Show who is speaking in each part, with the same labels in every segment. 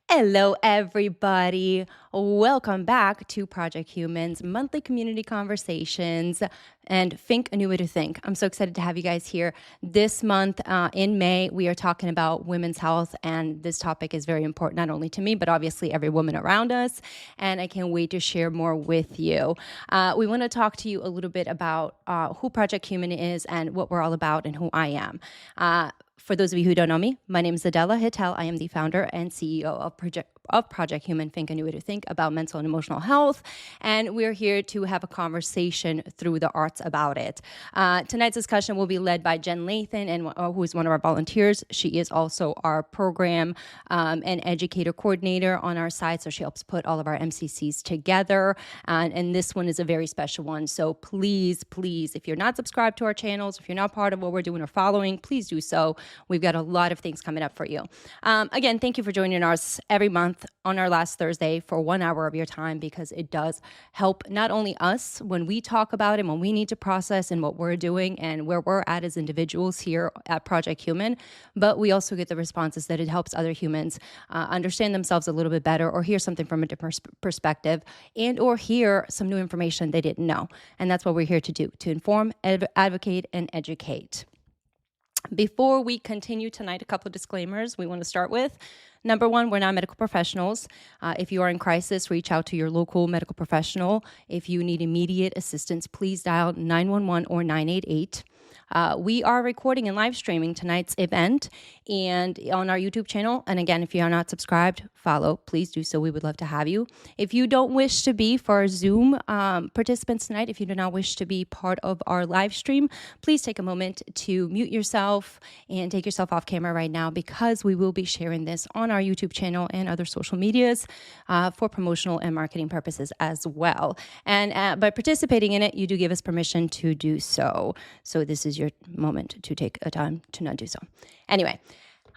Speaker 1: Hello, everybody. Welcome back to Project Human's monthly community conversations and Think a New Way to Think. I'm so excited to have you guys here. This month in May, we are talking about women's health, and this topic is very important, not only to me, but obviously every woman around us. And I can't wait to share more with you. We want to talk to you a little bit about who Project Human is and what we're all about and who I am. For those of you who don't know me, my name is Adela Hittel. I am the founder and CEO of Project Human, Think a New Way to Think about mental and emotional health. And we're here to have a conversation through the arts about it. Tonight's discussion will be led by Jen Lathan, who is one of our volunteers. She is also our program and educator coordinator on our site. So she helps put all of our MCCs together. And this one is a very special one. So please, if you're not subscribed to our channels, if you're not part of what we're doing or following, please do so. We've got a lot of things coming up for you. Again, thank you for joining us every month on our last Thursday for 1 hour of your time, because it does help not only us when we talk about it, when we need to process and what we're doing and where we're at as individuals here at Project Human, but we also get the responses that it helps other humans understand themselves a little bit better, or hear something from a different perspective, and or hear some new information they didn't know. And that's what we're here to do, to inform, advocate, and educate. Before we continue tonight, a couple of disclaimers we want to start with. Number one, we're not medical professionals. If you are in crisis, reach out to your local medical professional. If you need immediate assistance, please dial 911 or 988. We are recording and live streaming tonight's event and on our YouTube channel. And again, if you are not subscribed, follow. Please do so. We would love to have you. If you don't wish to be for our Zoom participants tonight, if you do not wish to be part of our live stream, please take a moment to mute yourself and take yourself off camera right now, because we will be sharing this on our YouTube channel and other social medias for promotional and marketing purposes as well. And by participating in it, you do give us permission to do so. So this is your moment to take a time to not do so. Anyway,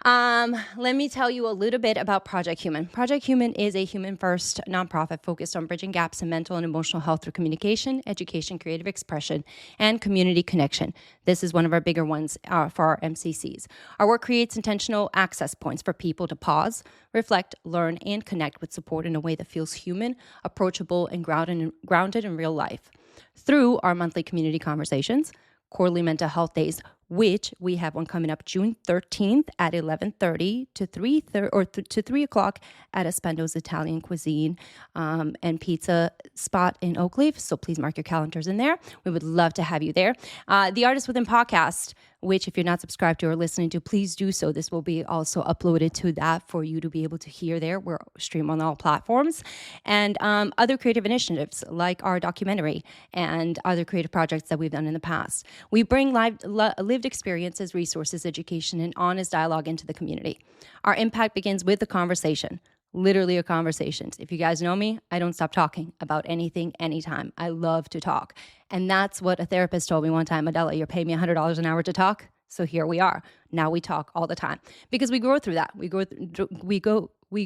Speaker 1: let me tell you a little bit about Project Human. Project Human is a human-first nonprofit focused on bridging gaps in mental and emotional health through communication, education, creative expression, and community connection. This is one of our bigger ones for our MCCs. Our work creates intentional access points for people to pause, reflect, learn, and connect with support in a way that feels human, approachable, and grounded in real life. Through our monthly community conversations, quarterly mental health days, which we have one coming up June 13th at 11:30 to 3 o'clock at Espendo's Italian Cuisine and Pizza Spot in Oakleaf. So please mark your calendars in there. We would love to have you there. The Artist Within podcast, which if you're not subscribed to or listening to, please do so. This will be also uploaded to that for you to be able to hear there. We're streamed on all platforms. And other creative initiatives like our documentary and other creative projects that we've done in the past. We bring lived experiences, resources, education, and honest dialogue into the community. Our impact begins with a conversation. Literally a conversation. If you guys know me, I don't stop talking about anything, anytime. I love to talk. And that's what a therapist told me one time. Adela, you're paying me $100 an hour to talk. So here we are. Now we talk all the time because we grow through that. We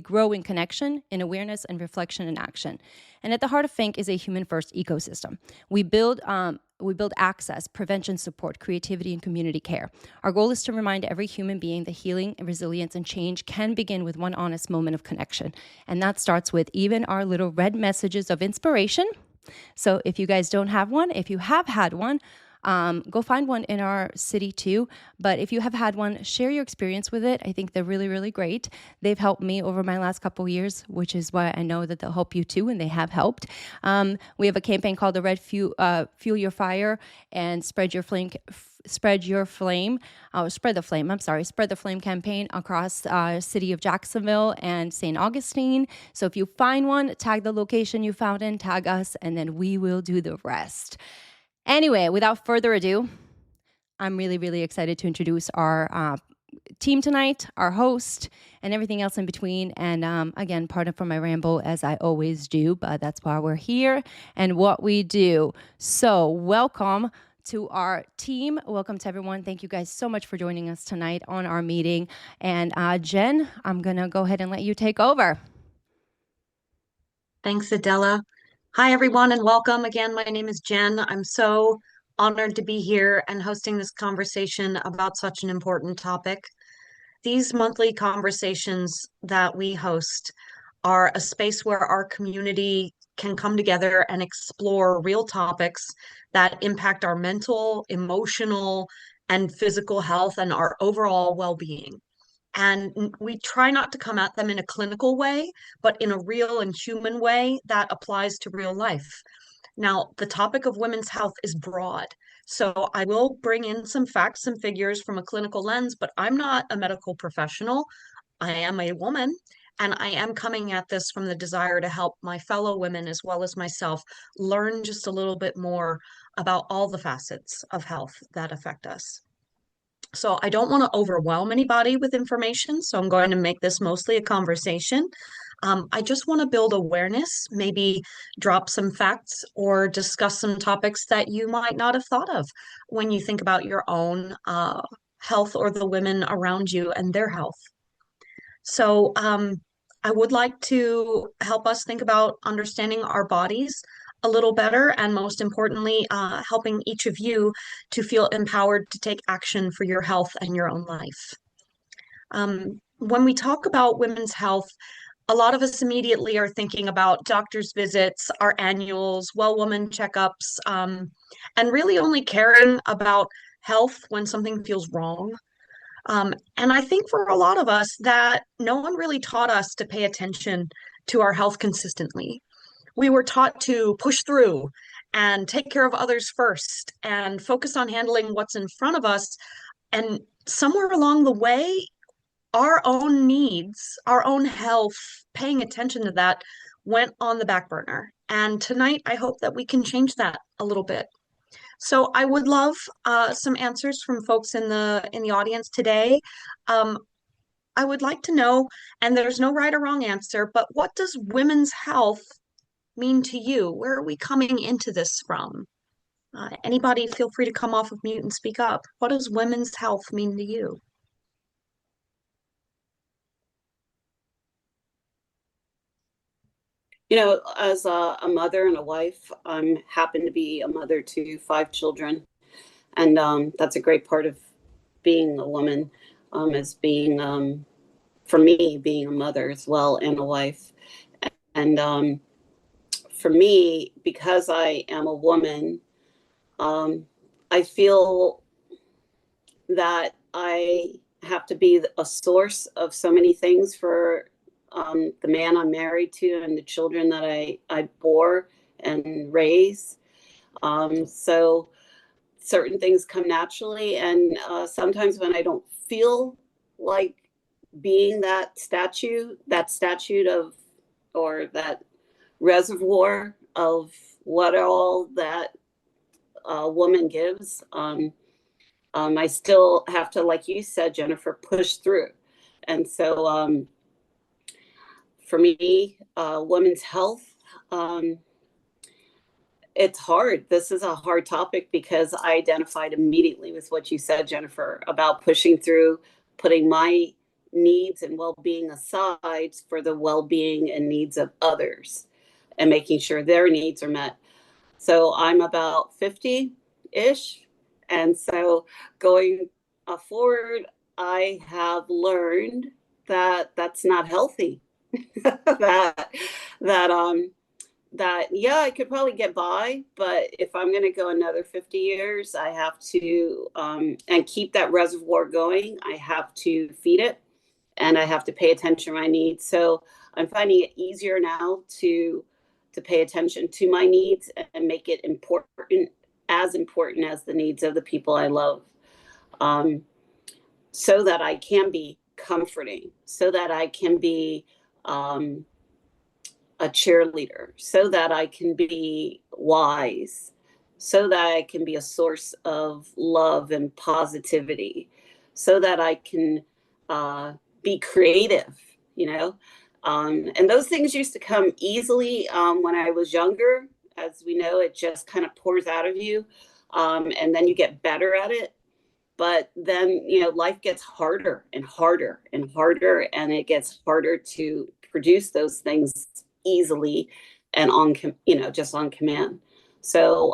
Speaker 1: grow in connection, in awareness, and reflection and action. And at the heart of Think is a human-first ecosystem. We build access, prevention support, creativity, and community care. Our goal is to remind every human being that healing, and resilience, and change can begin with one honest moment of connection. And that starts with even our little red messages of inspiration. So if you guys don't have one, if you have had one, go find one in our city too. But if you have had one, share your experience with it. I think they're really, really great. They've helped me over my last couple of years, which is why I know that they'll help you too, and they have helped. We have a campaign called the Red Fuel Your Fire and Spread the Flame campaign across city of Jacksonville and St. Augustine. So if you find one, tag the location you found in, tag us, and then we will do the rest. Anyway, without further ado, I'm really, really excited to introduce our team tonight, our host, and everything else in between. And again, pardon for my ramble as I always do, but that's why we're here and what we do. So welcome to our team. Welcome to everyone. Thank you guys so much for joining us tonight on our meeting. And Jen, I'm going to go ahead and let you take over.
Speaker 2: Thanks, Adela. Hi, everyone, and welcome. Again, my name is Jen. I'm so honored to be here and hosting this conversation about such an important topic. these monthly conversations that we host are a space where our community can come together and explore real topics that impact our mental, emotional, and physical health and our overall well-being. And we try not to come at them in a clinical way, but in a real and human way that applies to real life. Now, the topic of women's health is broad. So I will bring in some facts and figures from a clinical lens, but I'm not a medical professional. I am a woman, and I am coming at this from the desire to help my fellow women as well as myself learn just a little bit more about all the facets of health that affect us. So I don't want to overwhelm anybody with information, so I'm going to make this mostly a conversation. I just want to build awareness, maybe drop some facts or discuss some topics that you might not have thought of when you think about your own health or the women around you and their health. So I would like to help us think about understanding our bodies a little better, and most importantly, helping each of you to feel empowered to take action for your health and your own life. When we talk about women's health, a lot of us immediately are thinking about doctor's visits, our annuals, well woman checkups, and really only caring about health when something feels wrong. And I think for a lot of us that no one really taught us to pay attention to our health consistently. We were taught to push through and take care of others first and focus on handling what's in front of us. And somewhere along the way, our own needs, our own health, paying attention to that went on the back burner. And tonight, I hope that we can change that a little bit. So I would love some answers from folks in the audience today. Um, I would like to know, and there's no right or wrong answer, but what does women's health mean to you? Where are we coming into this from? Anybody feel free to come off of mute and speak up. What does women's health mean to you?
Speaker 3: As a mother and a wife, I'm happen to be a mother to 5 children, and that's a great part of being a woman, as being for me being a mother as well and a wife. And for me, because I am a woman, I feel that I have to be a source of so many things for the man I'm married to and the children that I bore and raise. So certain things come naturally. And sometimes when I don't feel like being that statute of, or that reservoir of what all that woman gives, I still have to, like you said, Jennifer, push through. And so for me, women's health, um, it's hard. This is a hard topic because I identified immediately with what you said, Jennifer, about pushing through, putting my needs and well-being aside for the well-being and needs of others and making sure their needs are met. So I'm about 50-ish. And so going forward, I have learned that that's not healthy. that that that yeah, I could probably get by, but if I'm going to go another 50 years, I have to and keep that reservoir going. I have to feed it, and I have to pay attention to my needs. So I'm finding it easier now to pay attention to my needs and make it important as the needs of the people I love, um, so that I can be comforting, so that I can be um, a cheerleader, so that I can be wise, so that I can be a source of love and positivity, so that I can be creative, you know. And those things used to come easily when I was younger. As we know, it just kind of pours out of you, and then you get better at it. But then, life gets harder and harder and harder, and it gets harder to produce those things easily and just on command. So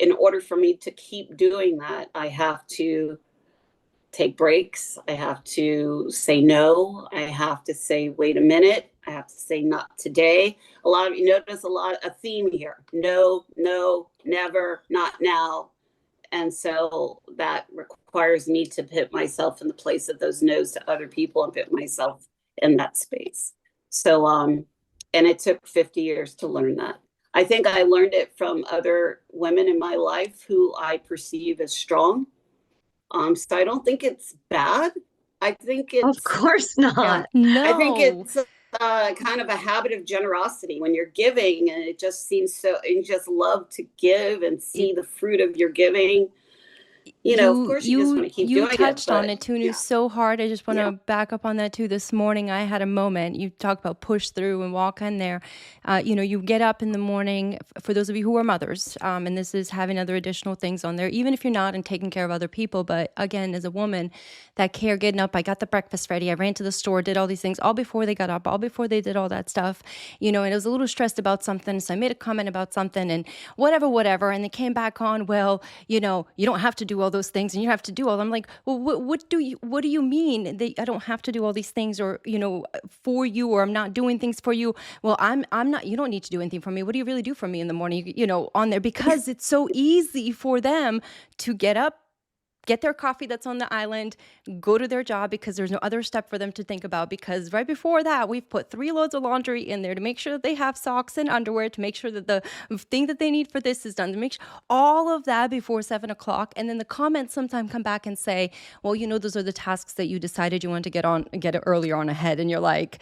Speaker 3: in order for me to keep doing that, I have to take breaks. I have to say no. I have to say, wait a minute. I have to say not today. A lot of you notice a theme here. No, no, never, not now. And so that requires me to put myself in the place of those no's to other people and put myself in that space. So, and it took 50 years to learn that. I think I learned it from other women in my life who I perceive as strong. So I don't think it's bad. I think
Speaker 2: Of
Speaker 3: it's,
Speaker 2: course not.
Speaker 3: I think
Speaker 1: No.
Speaker 3: it's kind of a habit of generosity when you're giving, and it just seems so, and you just love to give and see the fruit of your giving. You know, of
Speaker 1: you
Speaker 3: course, you just want
Speaker 1: you
Speaker 3: to keep
Speaker 1: you
Speaker 3: doing it,
Speaker 1: touched on
Speaker 3: but
Speaker 1: it too,
Speaker 3: yeah,
Speaker 1: so hard. I just want
Speaker 3: yeah.
Speaker 1: to back up on that too. This morning I had a moment. You talk about push through and walk in there. You get up in the morning, for those of you who are mothers, and this is having other additional things on there, even if you're not, and taking care of other people. But again, as a woman, that care, getting up, I got the breakfast ready, I ran to the store, did all these things all before they got up, all before they did all that stuff, and I was a little stressed about something. So I made a comment about something and whatever. And they came back on, well, you don't have to do all those things and you have to do all. I'm like, well, what do you mean that I don't have to do all these things, or, for you, or I'm not doing things for you? Well, I'm not, you don't need to do anything for me. What do you really do for me in the morning, on there? Because it's so easy for them to get up, get their coffee that's on the island, go to their job, because there's no other step for them to think about. Because right before that, we've put 3 loads of laundry in there to make sure that they have socks and underwear, to make sure that the thing that they need for this is done, to make sure all of that before 7 o'clock. And then the comments sometimes come back and say, well, those are the tasks that you decided you want to get it earlier on ahead. And you're like,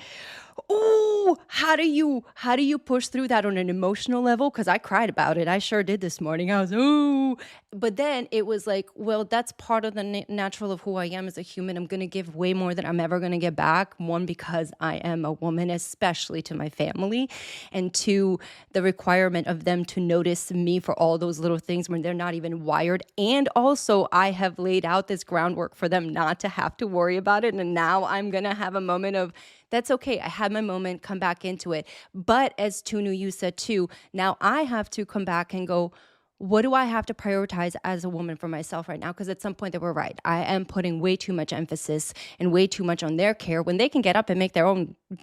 Speaker 1: oh, how do you push through that on an emotional level? Because I cried about it. I sure did this morning. I was, ooh. But then it was like, well, that's part of the natural of who I am as a human. I'm going to give way more than I'm ever going to get back. One, because I am a woman, especially to my family. And two, the requirement of them to notice me for all those little things when they're not even wired. And also, I have laid out this groundwork for them not to have to worry about it. And now I'm going to have a moment of, that's okay. I had my moment, come back into it. But as Tunu, you said too, now I have to come back and go, what do I have to prioritize as a woman for myself right now? Because at some point they were right. I am putting way too much emphasis and way too much on their care when they can get up and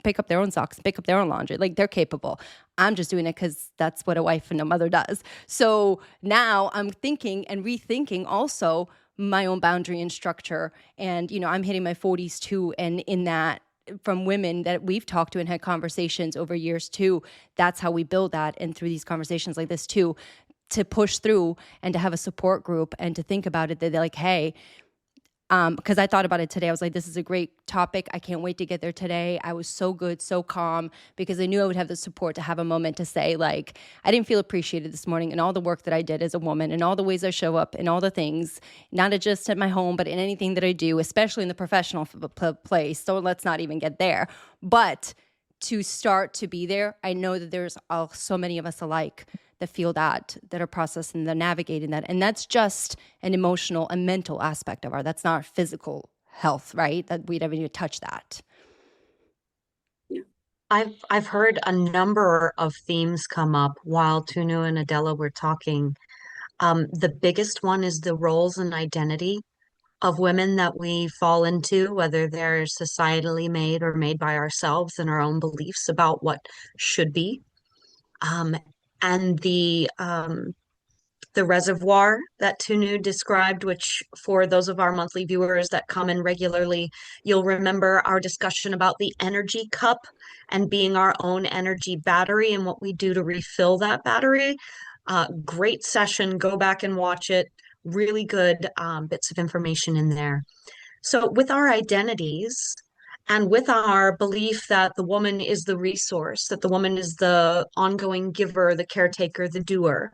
Speaker 1: pick up their own socks, pick up their own laundry. Like, they're capable. I'm just doing it because that's what a wife and a mother does. So now I'm thinking and rethinking also my own boundary and structure. And, I'm hitting my 40s too. And in that, from women that we've talked to and had conversations over years too, that's how we build that. And through these conversations like this too, to push through and to have a support group and to think about it, that they're like, hey, because I thought about it today. I was like, this is a great topic. I can't wait to get there today. I was so good, so calm, because I knew I would have the support to have a moment to say, like, I didn't feel appreciated this morning, and all the work that I did as a woman, and all the ways I show up, and all the things, not just at my home, but in anything that I do, especially in the professional place. So let's not even get there. But to start to be there, I know that there's so many of us alike that feel that are processing, that are navigating that. And that's just an emotional and mental aspect of that's not physical health, right? That we never even touch that.
Speaker 2: I've heard a number of themes come up while Tunu and Adela were talking. The biggest one is the roles and identity of women that we fall into, whether they're societally made or made by ourselves and our own beliefs about what should be. Um, and the reservoir that Tunu described, which for those of our monthly viewers that come in regularly, you'll remember our discussion about the energy cup and being our own energy battery and what we do to refill that battery. Great session. Go back and watch it. Really good bits of information in there. So, with our identities, and with our belief that the woman is the resource, that the woman is the ongoing giver, the caretaker, the doer,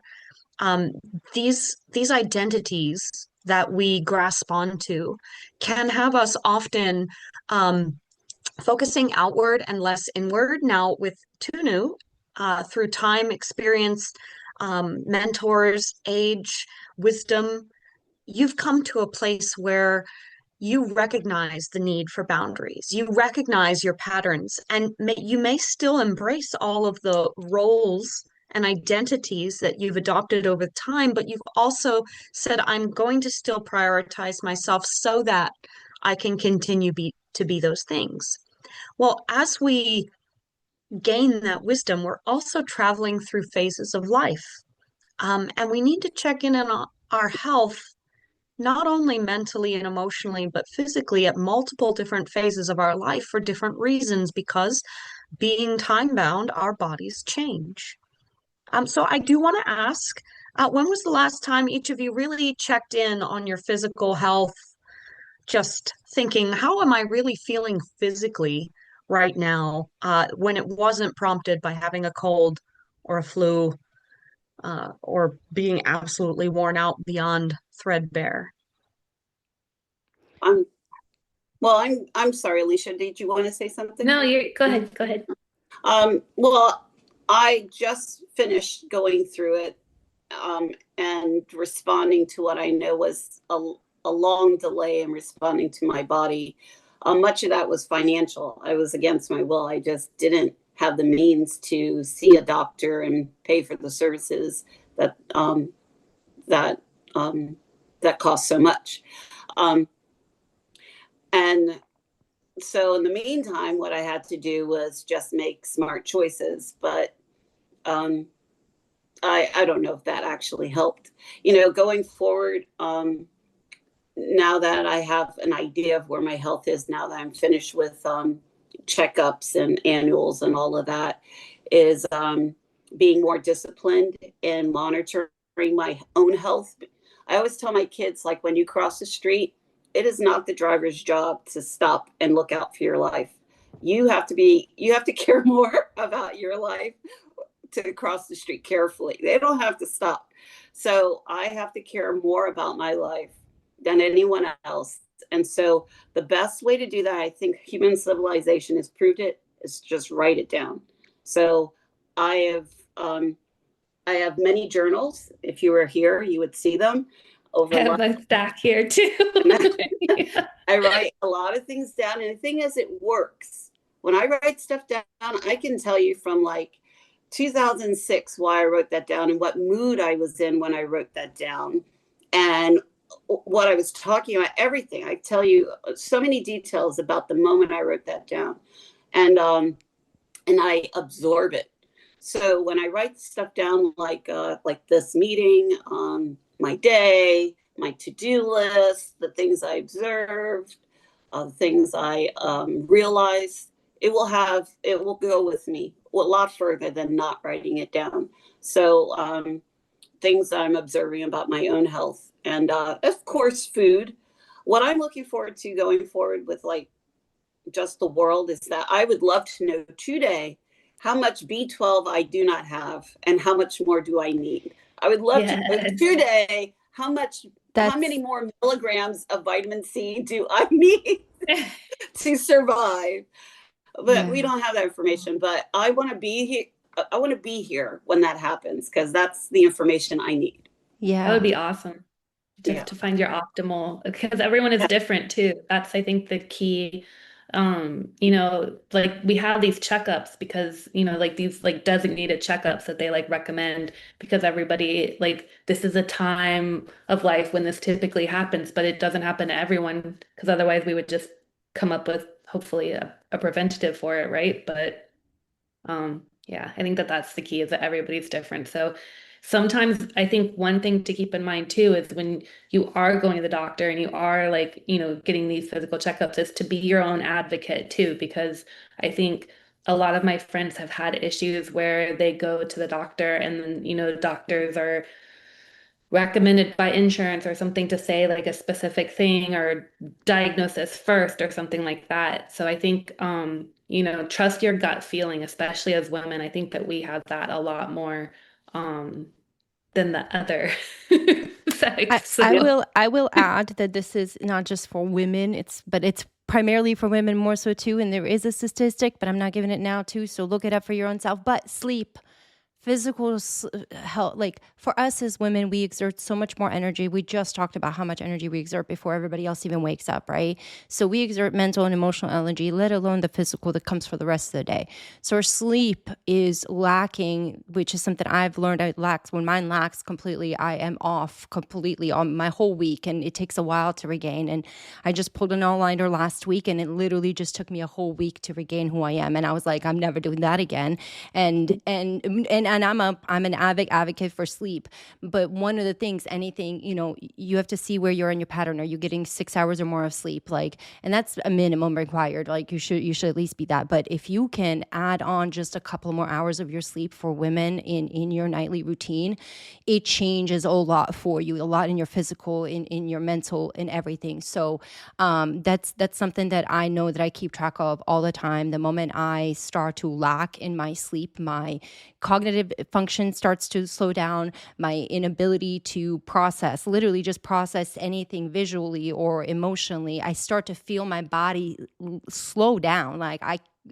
Speaker 2: um, these identities that we grasp onto can have us often focusing outward and less inward. Now, with Tunu, through time, experience, mentors, age, wisdom, you've come to a place where you recognize the need for boundaries. You recognize your patterns, and you may still embrace all of the roles and identities that you've adopted over time, but you've also said, I'm going to still prioritize myself so that I can continue to be those things. Well, as we gain that wisdom, we're also traveling through phases of life. And we need to check in on our health, not only mentally and emotionally, but physically at multiple different phases of our life for different reasons, because being time bound, our bodies change. So I do want to ask, when was the last time each of you really checked in on your physical health, just thinking, how am I really feeling physically right now, when it wasn't prompted by having a cold or a flu, or being absolutely worn out beyond threadbare?
Speaker 3: Um, well, I'm sorry, Alicia. Did you want to say something?
Speaker 4: No, you go ahead. Go ahead.
Speaker 3: Well, I just finished going through it, and responding to what I know was a long delay in responding to my body. Much of that was financial. I was against my will. I just didn't have the means to see a doctor and pay for the services that that that cost so much. And so in the meantime, what I had to do was just make smart choices. But I don't know if that actually helped. Going forward, now that I have an idea of where my health is, now that I'm finished with checkups and annuals and all of that, is being more disciplined in monitoring my own health. I always tell my kids, like, when you cross the street, it is not the driver's job to stop and look out for your life. You have to care more about your life to cross the street carefully. They don't have to stop. So I have to care more about my life than anyone else. And so the best way to do that, I think human civilization has proved it, is just write it down. So I have many journals. If you were here, you would see them.
Speaker 4: I have a stack here too.
Speaker 3: Yeah. I write a lot of things down, and the thing is, it works. When I write stuff down, I can tell you from like 2006 why I wrote that down and what mood I was in when I wrote that down, and what I was talking about, everything. I tell you so many details about the moment I wrote that down, and I absorb it. So when I write stuff down, like this meeting, my day, my to-do list, the things I observed, the things I realized, it will go with me a lot further than not writing it down. So things I'm observing about my own health, and of course food. What I'm looking forward to going forward with, like, just the world, is that I would love to know today how much B12 I do not have and how much more do I need. I would love to know today how many more milligrams of vitamin C do I need to survive. But we don't have that information. But I want to be here. I want to be here when that happens, because that's the information I need.
Speaker 1: Yeah.
Speaker 4: That would be awesome. Just to find your optimal, because everyone is different too. That's, I think, the key. Like, we have these checkups because, like, these like designated checkups that they like recommend, because everybody, like, this is a time of life when this typically happens, but it doesn't happen to everyone, because otherwise we would just come up with hopefully a preventative for it, right? But yeah, I think that that's the key, is that everybody's different. So sometimes I think one thing to keep in mind too is when you are going to the doctor and you are, like, getting these physical checkups, is to be your own advocate too, because I think a lot of my friends have had issues where they go to the doctor and then, doctors are recommended by insurance or something to say like a specific thing or diagnosis first or something like that. So I think, trust your gut feeling, especially as women. I think that we have that a lot more than the other sex. So.
Speaker 1: I will add that this is not just for women, but it's primarily for women more so too. And there is a statistic, but I'm not giving it now too. So look it up for your own self. But sleep, health, like for us as women, we exert so much more energy. We just talked about how much energy we exert before everybody else even wakes up, right? So we exert mental and emotional energy, let alone the physical that comes for the rest of the day. So our sleep is lacking, which is something I've learned. When mine lacks completely, I am off completely on my whole week, and it takes a while to regain. And I just pulled an all-nighter last week, and it literally just took me a whole week to regain who I am. And I was like, I'm never doing that again. And I'm an advocate for sleep. But one of the things, anything, you have to see where you're in your pattern. Are you getting 6 hours or more of sleep? And that's a minimum required. Like you should at least be that. But if you can add on just a couple more hours of your sleep for women in your nightly routine, it changes a lot for you, a lot in your physical, in your mental, in everything. So that's something that I know that I keep track of all the time. The moment I start to lack in my sleep, my cognitive function starts to slow down, my inability to literally just process anything visually or emotionally. I start to feel my body slow down,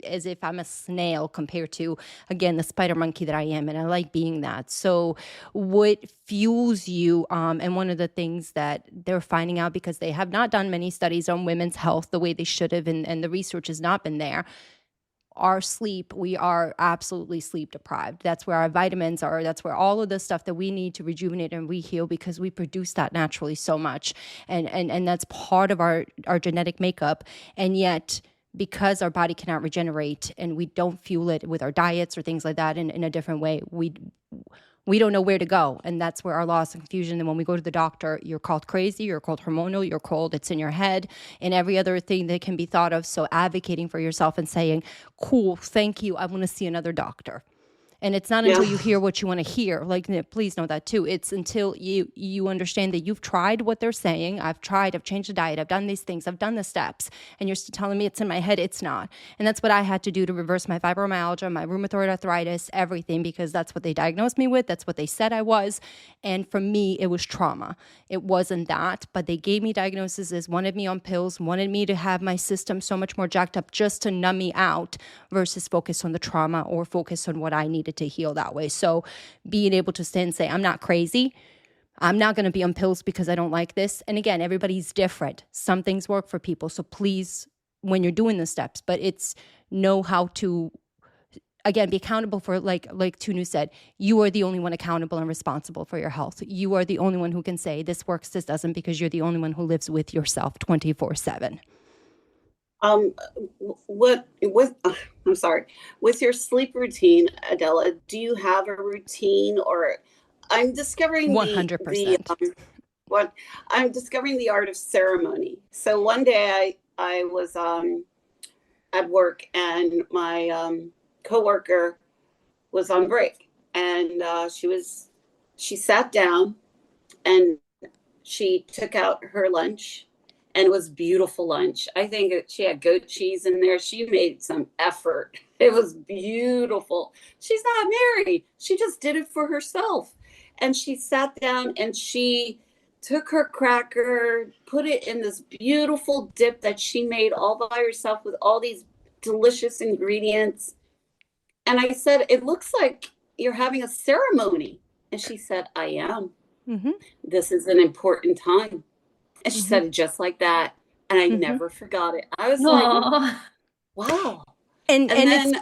Speaker 1: as if I'm a snail compared to, again, the spider monkey that I am. And I like being that. So what fuels you, and one of the things that they're finding out, because they have not done many studies on women's health the way they should have, and the research has not been there, our sleep, we are absolutely sleep deprived. That's where our vitamins are. That's where all of the stuff that we need to rejuvenate and reheal, because we produce that naturally so much. And that's part of our genetic makeup. And yet, because our body cannot regenerate and we don't fuel it with our diets or things like that in a different way, we don't know where to go. And that's where our loss and confusion. And when we go to the doctor, you're called crazy, you're called hormonal, you're called it's in your head, and every other thing that can be thought of. So advocating for yourself and saying, cool, thank you, I want to see another doctor. And it's not until you hear what you want to hear. Please know that too. It's until you understand that you've tried what they're saying. I've changed the diet. I've done these things. I've done the steps. And you're still telling me it's in my head. It's not. And that's what I had to do to reverse my fibromyalgia, my rheumatoid arthritis, everything, because that's what they diagnosed me with. That's what they said I was. And for me, it was trauma. It wasn't that, but they gave me diagnoses, wanted me on pills, wanted me to have my system so much more jacked up just to numb me out versus focus on the trauma or focus on what I needed to heal that way. So being able to stand and say, I'm not crazy. I'm not going to be on pills because I don't like this. And again, everybody's different. Some things work for people. So please, when you're doing the steps, but it's know how to, again, be accountable for, like Tunu said, you are the only one accountable and responsible for your health. You are the only one who can say this works, this doesn't, because you're the only one who lives with yourself 24/7.
Speaker 3: I'm sorry, with your sleep routine, Adela, do you have a routine? Or I'm discovering
Speaker 1: 100%.
Speaker 3: I'm discovering the art of ceremony. So one day I was at work, and my coworker was on break, and she sat down and she took out her lunch. And it was beautiful lunch. I think she had goat cheese in there. She made some effort. It was beautiful. She's not married. She just did it for herself. And she sat down and she took her cracker, put it in this beautiful dip that she made all by herself with all these delicious ingredients. And I said, it looks like you're having a ceremony. And she said, I am. Mm-hmm. This is an important time. And she said it just like that. And I never forgot it. I was like, wow. And then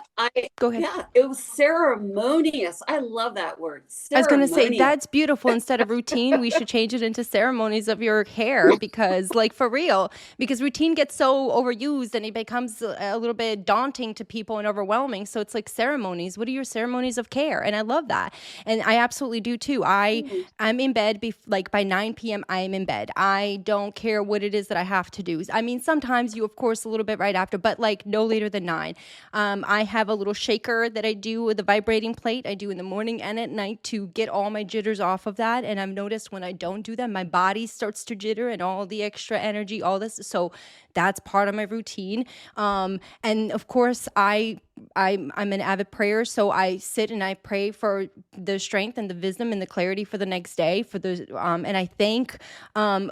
Speaker 1: go ahead.
Speaker 3: Yeah, it was ceremonious. I love that word.
Speaker 1: I was going to say, that's beautiful. Instead of routine, we should change it into ceremonies of your hair, because for real, because routine gets so overused and it becomes a little bit daunting to people and overwhelming. So it's like ceremonies. What are your ceremonies of care? And I love that. And I absolutely do too. I'm in bed, by 9 p.m. I am in bed. I don't care what it is that I have to do. I mean, sometimes you, of course, a little bit right after, but no later than 9. I have a little shaker that I do with a vibrating plate. I do in the morning and at night to get all my jitters off of that. And I've noticed when I don't do that, my body starts to jitter and all the extra energy, all this. So that's part of my routine. And of course, I'm an avid prayer, so I sit and I pray for the strength and the wisdom and the clarity for the next day. And I thank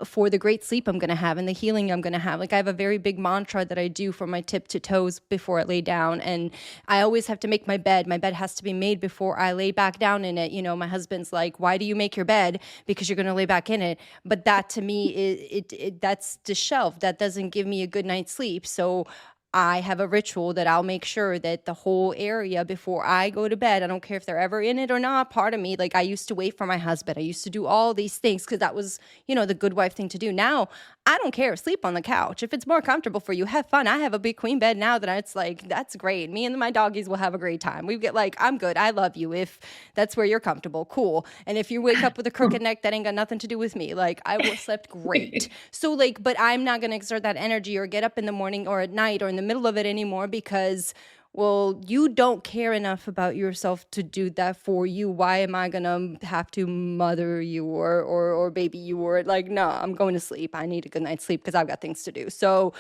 Speaker 1: for the great sleep I'm going to have and the healing I'm going to have. I have a very big mantra that I do from my tip to toes before I lay down, and I always have to make my bed. My bed has to be made before I lay back down in it. My husband's like, why do you make your bed? Because you're going to lay back in it. But that to me, that's disheveled. That doesn't give me a good night's sleep. So I have a ritual that I'll make sure that the whole area before I go to bed, I don't care if they're ever in it or not, part of me, like I used to wait for my husband. I used to do all these things because that was, the good wife thing to do. Now, I don't care. Sleep on the couch. If it's more comfortable for you, have fun. I have a big queen bed now that it's like, that's great. Me and my doggies will have a great time. We get like, I'm good. I love you. If that's where you're comfortable, cool. And if you wake up with a crooked neck, that ain't got nothing to do with me. Like I will slept great. So like, but I'm not going to exert that energy or get up in the morning or at night or in the middle of it anymore because, well, you don't care enough about yourself to do that for you. Why am I gonna have to mother you or baby you, or like, no, I'm going to sleep. I need a good night's sleep because I've got things to do. So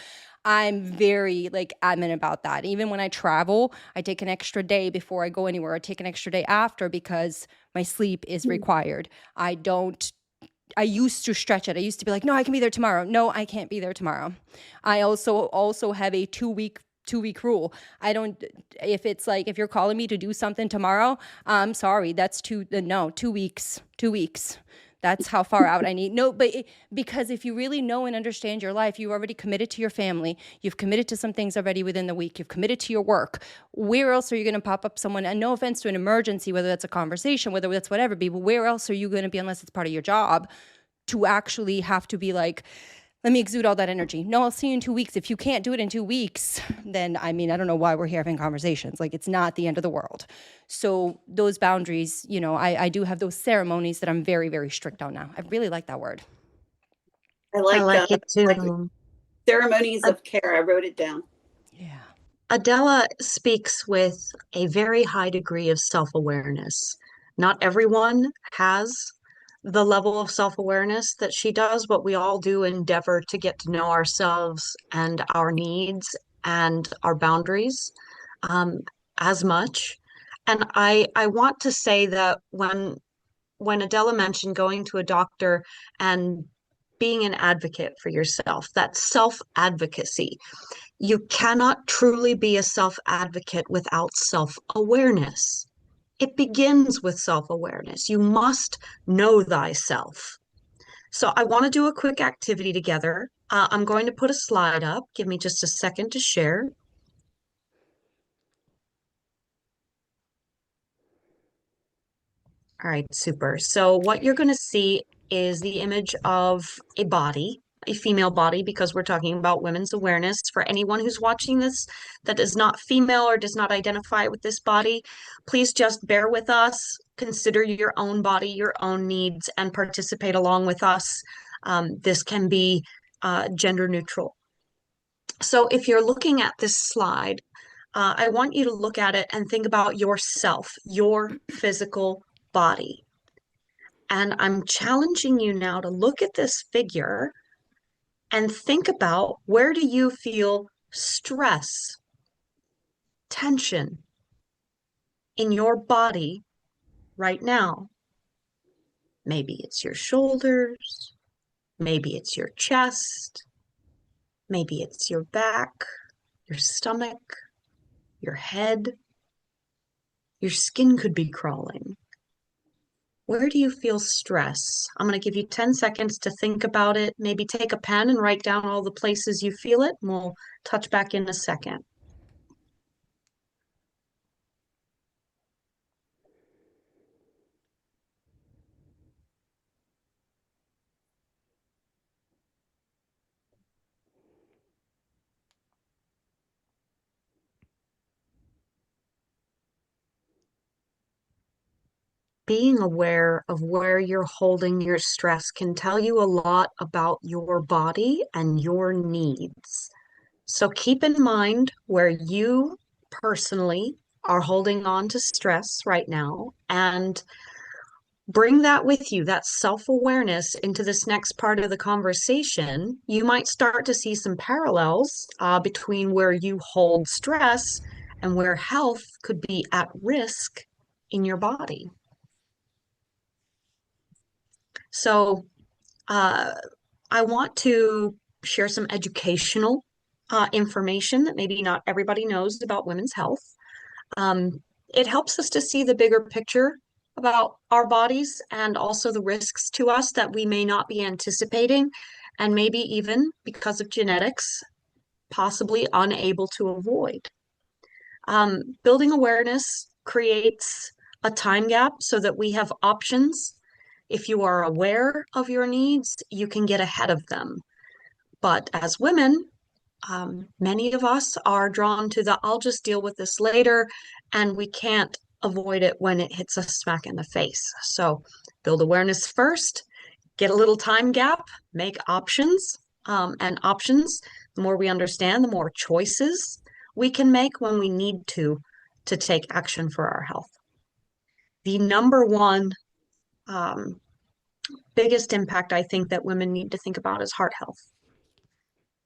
Speaker 1: I'm very like adamant about that. Even when I travel, I take an extra day before I go anywhere. I take an extra day after because my sleep is required. I used to stretch it. I used to be like, no, I can be there tomorrow. No, I can't be there tomorrow. I also have a two-week rule. I don't, if it's like, if you're calling me to do something tomorrow, I'm sorry, that's 2 weeks. That's how far out I need. No, but because if you really know and understand your life, you've already committed to your family. You've committed to some things already within the week. You've committed to your work. Where else are you going to pop up someone? And no offense to an emergency, whether that's a conversation, whether that's whatever, but where else are you going to be unless it's part of your job to actually have to be like, let me exude all that energy. No, I'll see you in 2 weeks. If you can't do it in 2 weeks, then I don't know why we're here having conversations. Like it's not the end of the world. So those boundaries, I do have those ceremonies that I'm very, very strict on now. I really like that word.
Speaker 3: I
Speaker 2: I like it
Speaker 3: like
Speaker 2: too.
Speaker 3: ceremonies of care. I wrote it down.
Speaker 1: Yeah.
Speaker 2: Adela speaks with a very high degree of self-awareness. Not everyone has the level of self-awareness that she does, but we all do endeavor to get to know ourselves and our needs and our boundaries as much. And I want to say that when Adela mentioned going to a doctor and being an advocate for yourself, that's self-advocacy. You cannot truly be a self-advocate without self-awareness. It begins with self-awareness. You must know thyself. So I want to do a quick activity together. I'm going to put a slide up. Give me just a second to share. All right, super. So what you're going to see is the image of a body, a female body, because we're talking about women's awareness. For anyone who's watching this that is not female or does not identify with this body, please just bear with us, consider your own body, your own needs, and participate along with us. This can be gender neutral. So if you're looking at this slide, I want you to look at it and think about yourself, your physical body. And I'm challenging you now to look at this figure and think about, where do you feel stress, tension in your body right now? Maybe it's your shoulders, maybe it's your chest, maybe it's your back, your stomach, your head. Your skin could be crawling. Where do you feel stress? I'm going to give you 10 seconds to think about it. Maybe take a pen and write down all the places you feel it, and we'll touch back in a second. Being aware of where you're holding your stress can tell you a lot about your body and your needs. So keep in mind where you personally are holding on to stress right now, and bring that with you, that self-awareness, into this next part of the conversation. You might start to see some parallels between where you hold stress and where health could be at risk in your body. So I want to share some educational information that maybe not everybody knows about women's health. It helps us to see the bigger picture about our bodies and also the risks to us that we may not be anticipating, and maybe even because of genetics, possibly unable to avoid. Building awareness creates a time gap so that we have options. If you are aware of your needs, you can get ahead of them. But as women, many of us are drawn to the I'll just deal with this later, and we can't avoid it when it hits us smack in the face. So build awareness first, get a little time gap, make options, and options. The more we understand, the more choices we can make when we need to take action for our health. The number one um, biggest impact I think that women need to think about is heart health.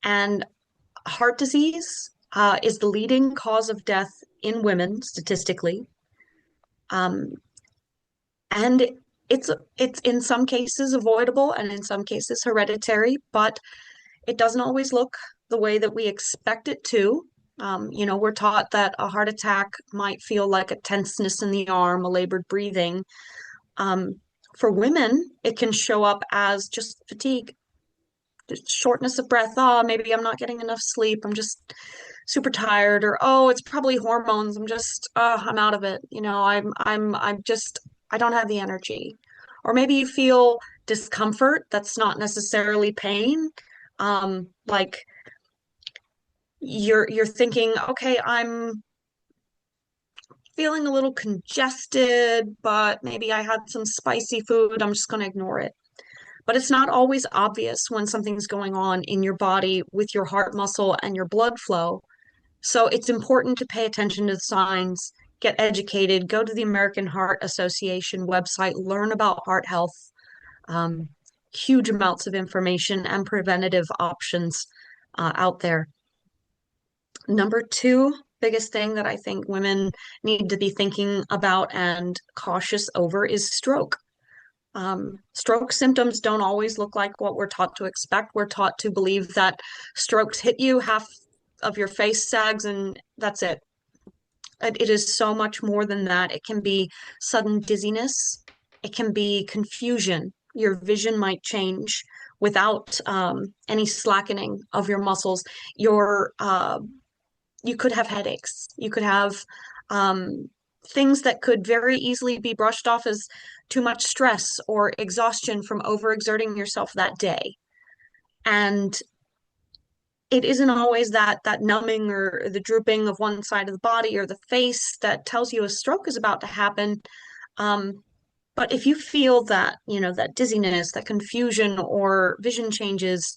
Speaker 2: And heart disease is the leading cause of death in women statistically. Um, and it's in some cases avoidable and in some cases hereditary, but it doesn't always look the way that we expect it to. We're taught that a heart attack might feel like a tenseness in the arm, a labored breathing. Um, for women, it can show up as just fatigue, just shortness of breath. Oh, maybe I'm not getting enough sleep. I'm just super tired, or oh, it's probably hormones. I'm out of it. I don't have the energy. Or maybe you feel discomfort that's not necessarily pain. Like you're thinking, okay, I'm feeling a little congested, but maybe I had some spicy food. I'm just going to ignore it. But it's not always obvious when something's going on in your body with your heart muscle and your blood flow. So it's important to pay attention to the signs, get educated, go to the American Heart Association website, learn about heart health. Um, Huge amounts of information and preventative options out there. Number two biggest thing that I think women need to be thinking about and cautious over is stroke. Stroke symptoms don't always look like what we're taught to expect. We're taught to believe that strokes hit you, half of your face sags, and that's it. It is so much more than that. It can be sudden dizziness. It can be confusion. Your vision might change without any slackening of your muscles. You could have headaches. You could have things that could very easily be brushed off as too much stress or exhaustion from overexerting yourself that day. And it isn't always that numbing or the drooping of one side of the body or the face that tells you a stroke is about to happen. But if you feel that, that dizziness, that confusion or vision changes,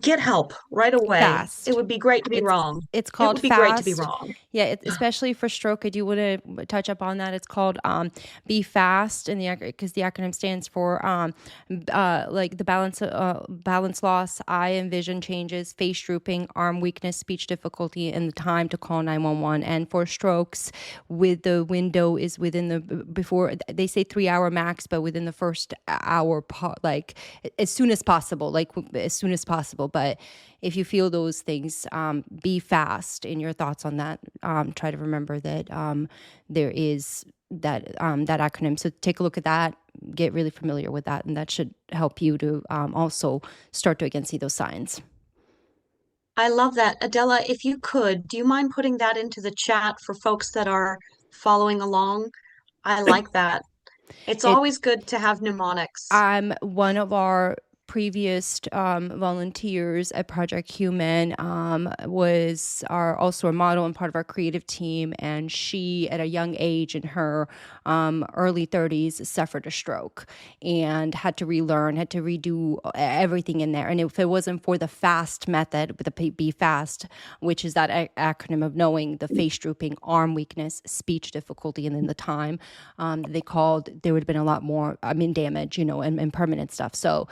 Speaker 2: get help right away. It
Speaker 1: Fast.
Speaker 2: would be great to be wrong.
Speaker 1: It's
Speaker 2: It
Speaker 1: called
Speaker 2: would be great to be
Speaker 1: fast.
Speaker 2: wrong.
Speaker 1: Yeah, especially for stroke. I do want to touch up on that. It's called Be Fast, and because the acronym stands for like the balance loss, eye and vision changes, face drooping, arm weakness, speech difficulty, and the time to call 911. And for strokes, with the window is within the before they say 3 hour max, but within the first hour, like as soon as possible, But if you feel those things, be fast in your thoughts on that. Try to remember that there is that acronym. So take a look at that, get really familiar with that, and that should help you to also start to again see those signs.
Speaker 2: I love that. Adela, if you could, do you mind putting that into the chat for folks that are following along? I like that. It's
Speaker 1: It
Speaker 2: always good to have mnemonics.
Speaker 1: One of our previous volunteers at Project Human was also a model and part of our creative team, and she, at a young age in her early 30s, suffered a stroke and had to relearn, had to redo everything in there. And if it wasn't for the FAST method, with the Be Fast, which is that acronym of knowing the face drooping, arm weakness, speech difficulty, and then the time they called, there would have been a lot more damage, and permanent stuff. So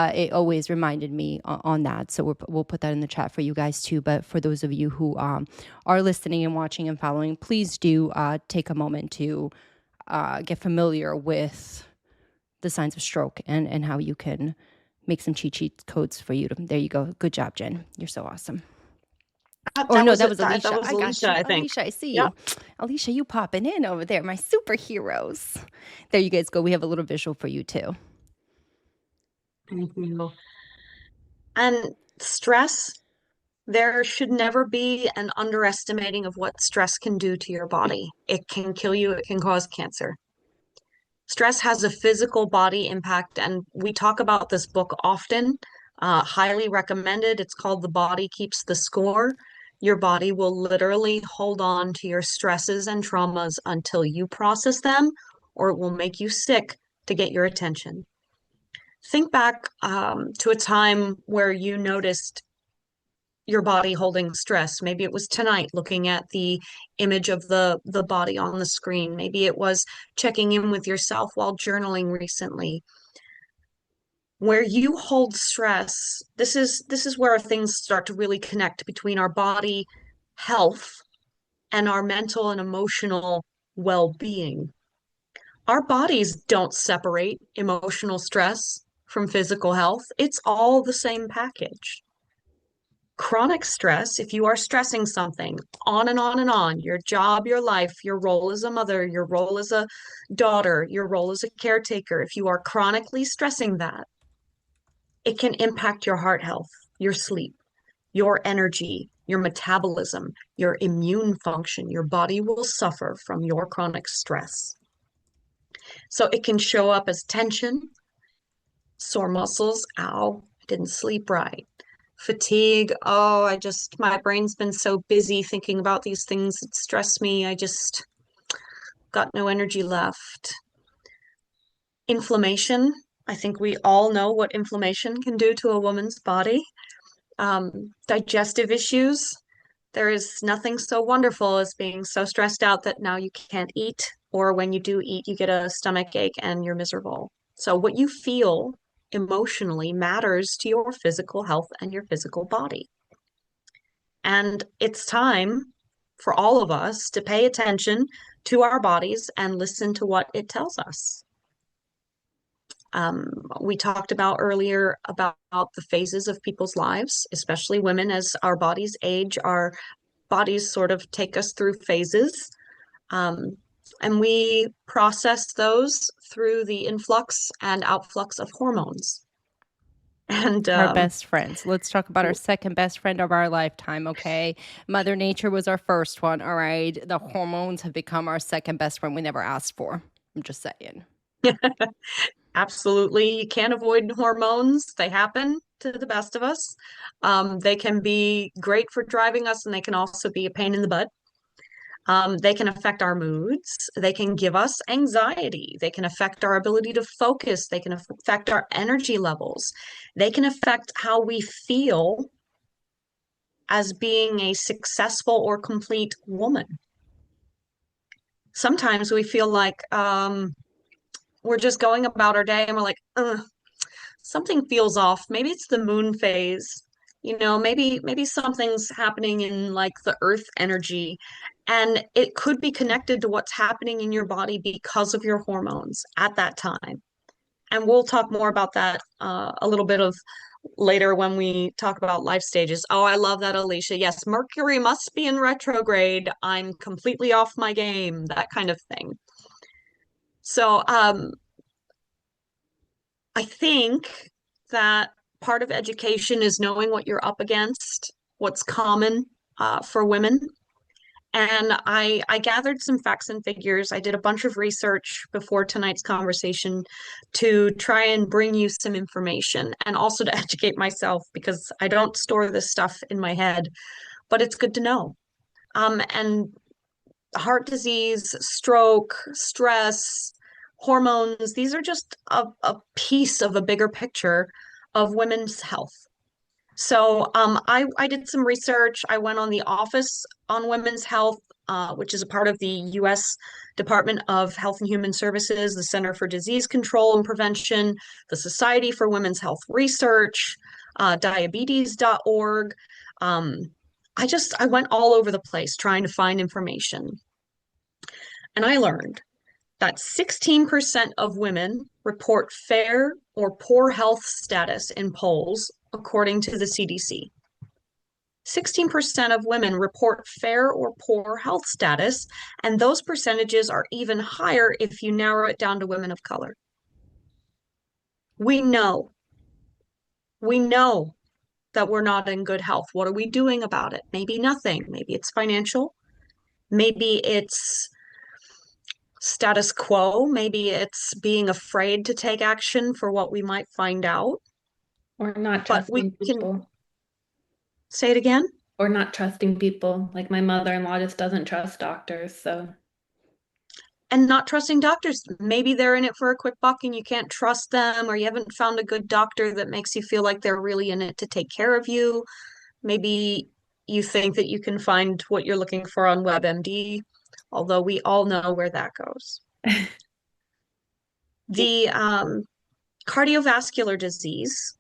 Speaker 1: it always reminded me on that. So we'll put that in the chat for you guys too. But for those of you who are listening and watching and following, please do take a moment to get familiar with the signs of stroke and how you can make some cheat sheet codes for you. There you go. Good job, Jen. You're so awesome. Or no, that was
Speaker 2: That
Speaker 1: Alicia.
Speaker 2: was
Speaker 1: I got
Speaker 2: Alicia,
Speaker 1: you.
Speaker 2: I think.
Speaker 1: Alicia, I see
Speaker 2: Yep.
Speaker 1: you. Alicia, you popping in over there, my superheroes. There you guys go. We have a little visual for you too.
Speaker 2: Thank you. And stress, there should never be an underestimating of what stress can do to your body. It can kill you, it can cause cancer. Stress has a physical body impact, and we talk about this book often. Highly recommended. It's called The Body Keeps the Score. Your body will literally hold on to your stresses and traumas until you process them, or it will make you sick to get your attention. Think back to a time where you noticed your body holding stress. Maybe it was tonight looking at the image of the body on the screen. Maybe it was checking in with yourself while journaling recently. Where you hold stress, this is where things start to really connect between our body health and our mental and emotional well-being. Our bodies don't separate emotional stress from physical health. It's all the same package. Chronic stress, if you are stressing something on and on and on, your job, your life, your role as a mother, your role as a daughter, your role as a caretaker, if you are chronically stressing that, it can impact your heart health, your sleep, your energy, your metabolism, your immune function. Your body will suffer from your chronic stress. So it can show up as tension, sore muscles, ow, I didn't sleep right. Fatigue, oh, my brain's been so busy thinking about these things that stress me. I just got no energy left. Inflammation, I think we all know what inflammation can do to a woman's body. Digestive issues, there is nothing so wonderful as being so stressed out that now you can't eat, or when you do eat, you get a stomach ache and you're miserable. So what you feel emotionally matters to your physical health and your physical body. And it's time for all of us to pay attention to our bodies and listen to what it tells us. We talked about earlier about the phases of people's lives, especially women. As our bodies age, our bodies sort of take us through phases. And we process those through the influx and outflux of hormones. And
Speaker 1: Our best friends. Let's talk about our second best friend of our lifetime, okay? Mother Nature was our first one, all right? The hormones have become our second best friend we never asked for. I'm just saying.
Speaker 2: Absolutely. You can't avoid hormones. They happen to the best of us. They can be great for driving us, and they can also be a pain in the butt. They can affect our moods. They can give us anxiety. They can affect our ability to focus. They can affect our energy levels. They can affect how we feel as being a successful or complete woman. Sometimes we feel like we're just going about our day and we're like, something feels off. Maybe it's the moon phase. Maybe something's happening in like the earth energy, and it could be connected to what's happening in your body because of your hormones at that time. And we'll talk more about that a little bit of later when we talk about life stages. Oh, I love that, Alicia. Yes, Mercury must be in retrograde. I'm completely off my game, that kind of thing. So I think that part of education is knowing what you're up against, what's common for women. And I gathered some facts and figures. I did a bunch of research before tonight's conversation to try and bring you some information and also to educate myself, because I don't store this stuff in my head, but it's good to know. And heart disease, stroke, stress, hormones, these are just a piece of a bigger picture of women's health. So I did some research. I went on the Office on Women's Health, which is a part of the U.S. Department of Health and Human Services, the Center for Disease Control and Prevention, the Society for Women's Health Research, diabetes.org. I went all over the place trying to find information. And I learned that 16% of women report fair or poor health status in polls, according to the CDC. 16% of women report fair or poor health status, and those percentages are even higher if you narrow it down to women of color. We know that we're not in good health. What are we doing about it? Maybe nothing. Maybe it's financial. Maybe it's status quo. Maybe it's being afraid to take action for what we might find out.
Speaker 4: Or not
Speaker 2: But we
Speaker 4: trusting
Speaker 2: can
Speaker 4: people.
Speaker 2: say it again.
Speaker 4: Or not trusting people. Like my mother-in-law just doesn't trust doctors, so.
Speaker 2: And not trusting doctors. Maybe they're in it for a quick buck and you can't trust them, or you haven't found a good doctor that makes you feel like they're really in it to take care of you. Maybe you think that you can find what you're looking for on WebMD, although we all know where that goes. The cardiovascular disease,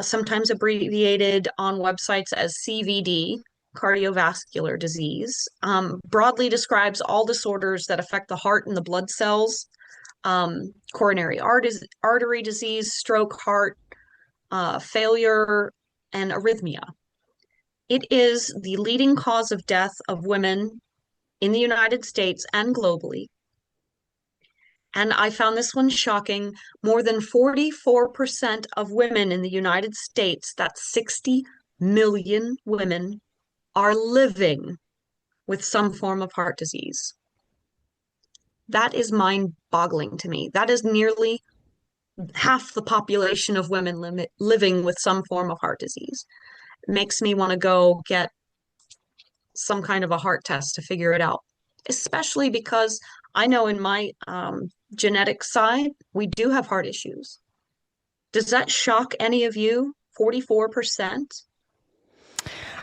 Speaker 2: sometimes abbreviated on websites as CVD, cardiovascular disease, broadly describes all disorders that affect the heart and the blood cells, coronary artery disease, stroke, heart failure, and arrhythmia. It is the leading cause of death of women in the United States and globally. And I found this one shocking. More than 44% of women in the United States, that's 60 million women, are living with some form of heart disease. That is mind-boggling to me. That is nearly half the population of women living with some form of heart disease. It makes me want to go get some kind of a heart test to figure it out, especially because I know in my genetic side, we do have heart issues. Does that shock any of you? 44%?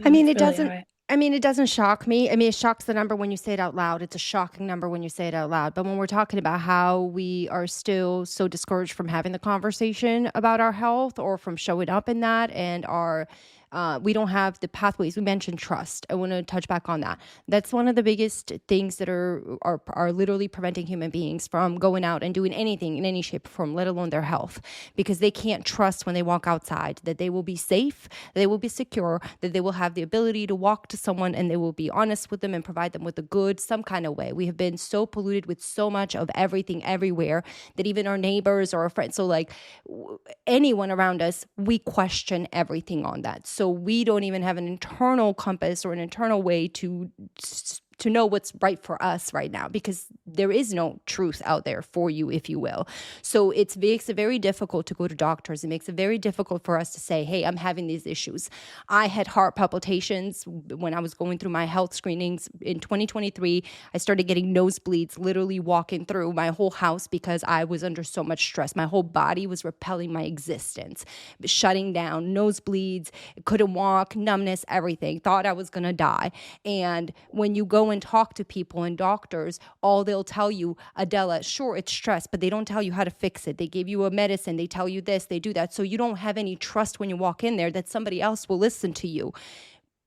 Speaker 1: I mean,
Speaker 4: It's
Speaker 1: it
Speaker 4: really
Speaker 1: doesn't.
Speaker 4: high.
Speaker 1: I mean, it doesn't shock me. I mean, it shocks the number when you say it out loud. It's a shocking number when you say it out loud. But when we're talking about how we are still so discouraged from having the conversation about our health or from showing up in that, and we don't have the pathways. We mentioned trust. I want to touch back on that. That's one of the biggest things that are literally preventing human beings from going out and doing anything in any shape or form, let alone their health, because they can't trust when they walk outside that they will be safe, that they will be secure, that they will have the ability to walk to someone and they will be honest with them and provide them with a good, some kind of way. We have been so polluted with so much of everything everywhere that even our neighbors or our friends, so like anyone around us, we question everything on that. So we don't even have an internal compass or an internal way to know what's right for us right now, because there is no truth out there for you, if you will. So it makes it very difficult to go to doctors. It makes it very difficult for us to say, hey, I'm having these issues. I had heart palpitations when I was going through my health screenings in 2023. I started getting nosebleeds, literally walking through my whole house because I was under so much stress. My whole body was repelling my existence, shutting down, nosebleeds, couldn't walk, numbness, everything. Thought I was going to die. And when you go and talk to people and doctors, all they'll tell you, Adela, sure, it's stress, but they don't tell you how to fix it. They give you a medicine, they tell you this, they do that. So you don't have any trust when you walk in there that somebody else will listen to you.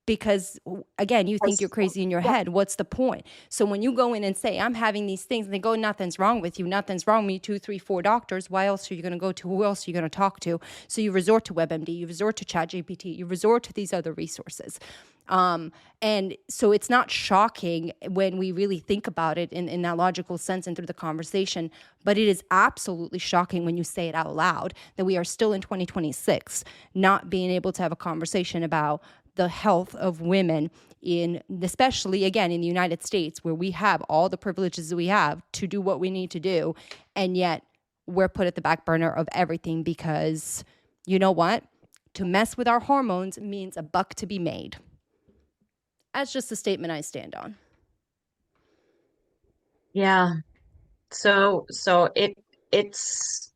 Speaker 1: Because again, you think you're crazy in your head. What's the point? So when you go in and say, I'm having these things, and they go, nothing's wrong with you. Nothing's wrong with you. 2, 3, 4 doctors. Why else are you going to go to? Who else are you going to talk to? So you resort to WebMD, you resort to ChatGPT, you resort to these other resources. And so it's not shocking when we really think about it in that logical sense and through the conversation, but it is absolutely shocking when you say it out loud that we are still in 2026, not being able to have a conversation about the health of women especially again in the United States, where we have all the privileges that we have to do what we need to do. And yet we're put at the back burner of everything because you know what? To mess with our hormones means a buck to be made. That's just a statement I stand on.
Speaker 2: Yeah. So it's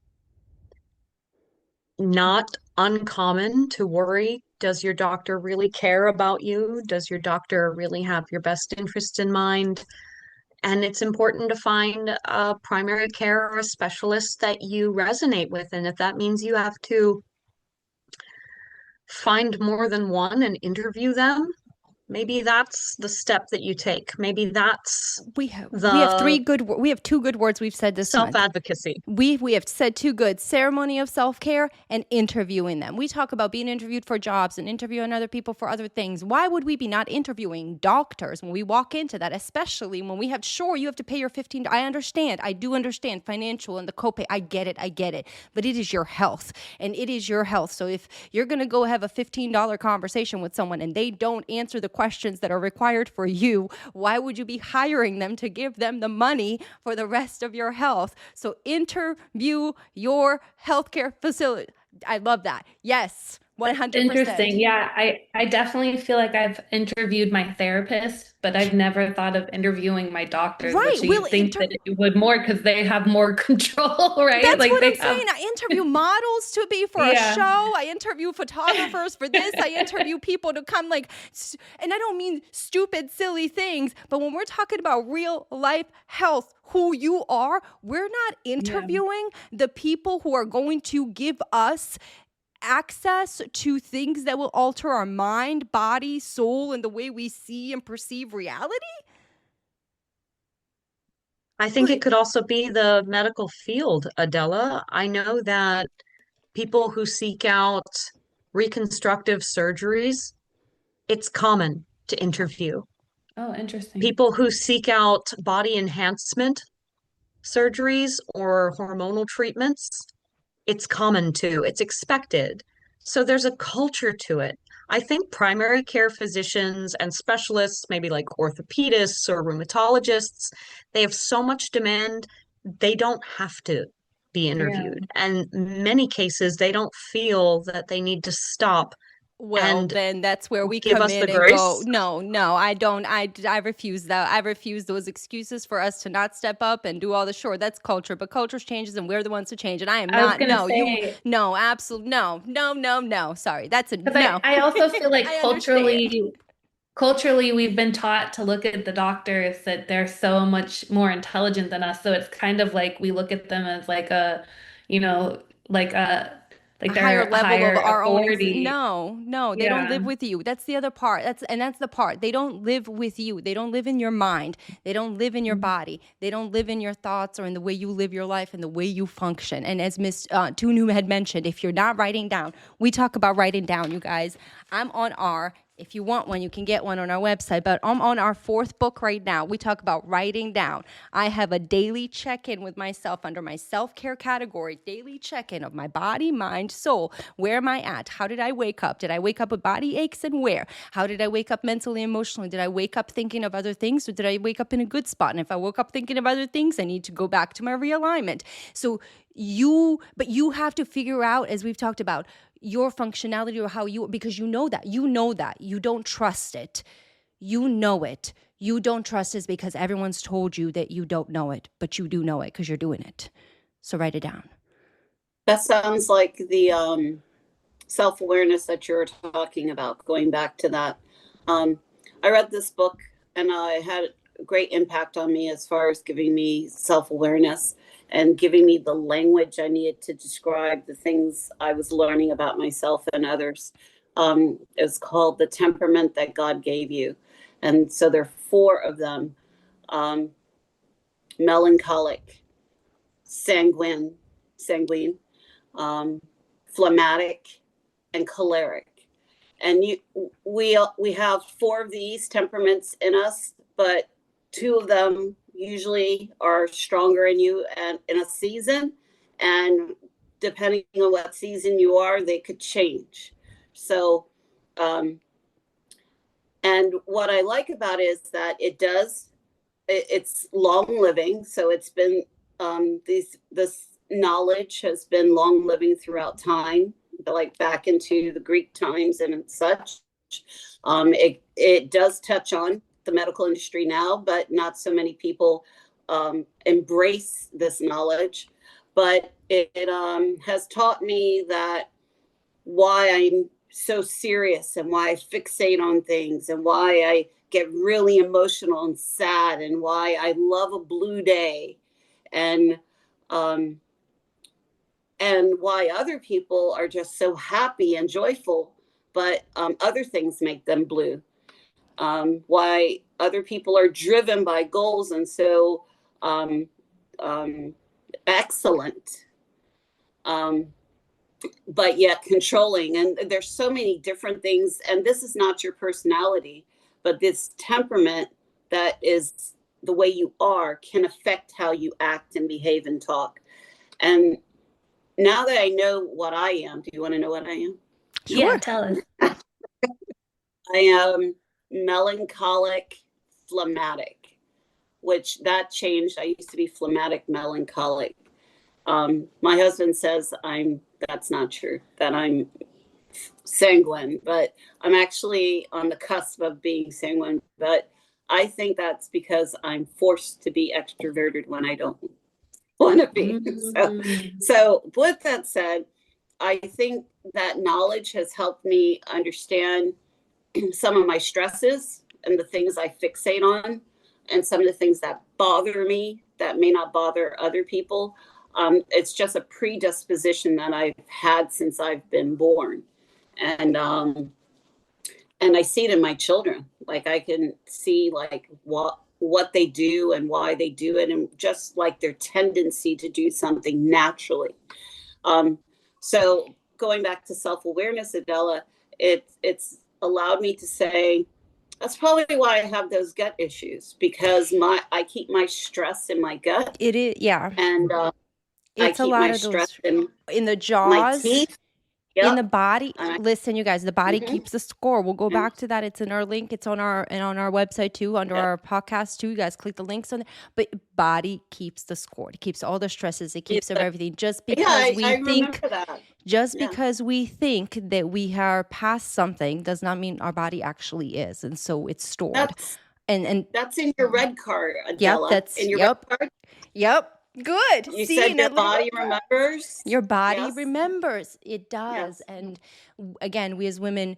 Speaker 2: not uncommon to worry. Does your doctor really care about you? Does your doctor really have your best interest in mind? And it's important to find a primary care or a specialist that you resonate with. And if that means you have to find more than one and interview them, maybe that's the step that you take. Maybe that's
Speaker 1: We have we have two good words we've said this month.
Speaker 2: self-advocacy.
Speaker 1: We have said two good: ceremony of self-care and interviewing them. We talk about being interviewed for jobs and interviewing other people for other things. Why would we be not interviewing doctors when we walk into that, especially when we have, sure, you have to pay your I do understand financial and the copay. I get it. But it is your health, and it is your health. So if you're going to go have a $15 conversation with someone and they don't answer the questions that are required for you, why would you be hiring them to give them the money for the rest of your health? So interview your healthcare facility. I love that. Yes, 100%.
Speaker 4: Interesting. Yeah, I definitely feel like I've interviewed my therapist, but I've never thought of interviewing my doctors,
Speaker 1: Right.
Speaker 4: which you think that it would more because they have more control, right?
Speaker 1: That's
Speaker 4: like
Speaker 1: what
Speaker 4: they
Speaker 1: I'm saying. I interview models to be for a show. I interview photographers for this. I interview people to come and I don't mean stupid, silly things, but when we're talking about real life health, who you are, we're not interviewing the people who are going to give us access to things that will alter our mind, body, soul, and the way we see and perceive reality.
Speaker 2: I think it could also be the medical field, Adela. I know that people who seek out reconstructive surgeries, it's common to interview.
Speaker 4: Oh, interesting.
Speaker 2: People who seek out body enhancement surgeries or hormonal treatments, it's common too. It's expected. So there's a culture to it. I think primary care physicians and specialists, maybe like orthopedists or rheumatologists, they have so much demand, they don't have to be interviewed. And many cases, they don't feel that they need to stop.
Speaker 1: Well, then that's where we
Speaker 2: give
Speaker 1: come
Speaker 2: us
Speaker 1: in
Speaker 2: the
Speaker 1: and
Speaker 2: grace.
Speaker 1: go, no, I don't. I refuse that. I refuse those excuses for us to not step up and do all the, sure, that's culture, but culture changes and we're the ones to change. And I am not, absolutely, no. Sorry, that's a no.
Speaker 4: I also feel like culturally, we've been taught to look at the doctors that they're so much more intelligent than us. So it's kind of like we look at them as like a, like a
Speaker 1: higher level of our
Speaker 4: authority.
Speaker 1: own. No, they don't live with you. That's the other part. That's the part. They don't live with you. They don't live in your mind. They don't live in your body. They don't live in your thoughts or in the way you live your life and the way you function. And as Miss Tunu had mentioned, if you're not writing down, we talk about writing down, you guys. I'm on if you want one, you can get one on our website, but I'm on our 4th book right now. We talk about writing down. I have a daily check-in with myself under my self-care category, daily check-in of my body, mind, soul. Where am I at? How did I wake up? Did I wake up with body aches and where? How did I wake up mentally, emotionally? Did I wake up thinking of other things or did I wake up in a good spot? And if I woke up thinking of other things, I need to go back to my realignment. So you have to figure out, as we've talked about, your functionality or how because you know that you don't trust it. You know it. You don't trust it because everyone's told you that you don't know it, but you do know it because you're doing it. So write it down.
Speaker 3: That sounds like the self-awareness that you're talking about, going back to that. I read this book and it had a great impact on me as far as giving me self-awareness and giving me the language I needed to describe the things I was learning about myself and others. It's called The Temperament That God Gave You. And so there are 4 of them: melancholic, sanguine, phlegmatic, and choleric. And we have 4 of these temperaments in us, but 2 of them usually are stronger in you and in a season, and depending on what season you are, they could change. So and what I like about it is that it's long living. So it's been this knowledge has been long living throughout time, like back into the Greek times and such. It does touch on the medical industry now, but not so many people embrace this knowledge. But it has taught me that why I'm so serious and why I fixate on things and why I get really emotional and sad and why I love a blue day and why other people are just so happy and joyful, but other things make them blue. why other people are driven by goals and so um, um, excellent, um, but yet controlling. And there's so many different things. And this is not your personality, but this temperament that is the way you are can affect how you act and behave and talk. And now that I know what I am, do you want to know what I am?
Speaker 1: Sure.
Speaker 4: Yeah, tell us.
Speaker 3: I am melancholic, phlegmatic, which that changed. I used to be phlegmatic, melancholic. My husband says that's not true, that I'm sanguine, but I'm actually on the cusp of being sanguine. But I think that's because I'm forced to be extroverted when I don't want to be. So with that said, I think that knowledge has helped me understand some of my stresses and the things I fixate on, and some of the things that bother me that may not bother other people. It's just a predisposition that I've had since I've been born, and I see it in my children. Like I can see like what they do and why they do it, and just like their tendency to do something naturally. So going back to self-awareness, Adela, it's allowed me to say that's probably why I have those gut issues, because I keep my stress in my gut,
Speaker 1: It is, yeah.
Speaker 3: and I
Speaker 1: It's a
Speaker 3: keep
Speaker 1: lot
Speaker 3: my
Speaker 1: of
Speaker 3: stress
Speaker 1: those
Speaker 3: in
Speaker 1: in the
Speaker 3: my
Speaker 1: jaws.
Speaker 3: teeth.
Speaker 1: In the
Speaker 3: Yep.
Speaker 1: body. Listen, you guys, the body
Speaker 3: Mhm.
Speaker 1: keeps the score. We'll go back to that. It's in our link. It's on our website too, under
Speaker 3: Yep.
Speaker 1: our podcast too. You guys click the links on it. But body keeps the score. It keeps all the stresses. It keeps of everything. Just
Speaker 3: Yeah,
Speaker 1: because we
Speaker 3: I
Speaker 1: think
Speaker 3: remember that.
Speaker 1: just
Speaker 3: Yeah.
Speaker 1: because we think that we are past something does not mean our body actually is. And so it's stored.
Speaker 3: That's
Speaker 1: And
Speaker 3: that's in your red card,
Speaker 1: yep,
Speaker 3: Adela.
Speaker 1: that's
Speaker 3: In your red
Speaker 1: yep.
Speaker 3: card,
Speaker 1: Yep. Good.
Speaker 3: you
Speaker 1: See,
Speaker 3: said
Speaker 1: and I
Speaker 3: your
Speaker 1: literally
Speaker 3: body remembers.
Speaker 1: your body
Speaker 3: Yes.
Speaker 1: remembers. It
Speaker 3: Yes.
Speaker 1: does. And again, we as women,